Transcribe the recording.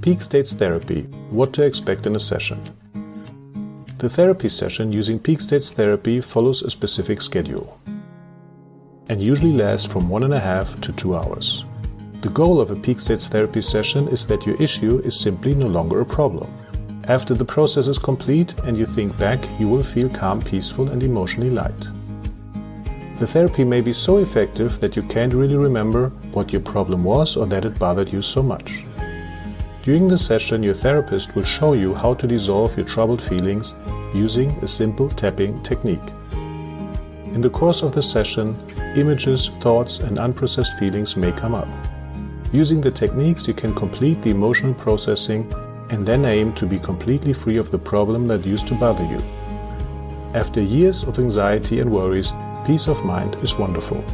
Peak States Therapy – What to expect in a session. The therapy session using Peak States Therapy follows a specific schedule and usually lasts from 1.5 to 2 hours. The goal of a Peak States Therapy session is that your issue is simply no longer a problem. After the process is complete and you think back, you will feel calm, peaceful and emotionally light. The therapy may be so effective that you can't really remember what your problem was or that it bothered you so much. During the session, your therapist will show you how to dissolve your troubled feelings using a simple tapping technique. In the course of the session, images, thoughts and unprocessed feelings may come up. Using the techniques, you can complete the emotional processing and then aim to be completely free of the problem that used to bother you. After years of anxiety and worries, peace of mind is wonderful.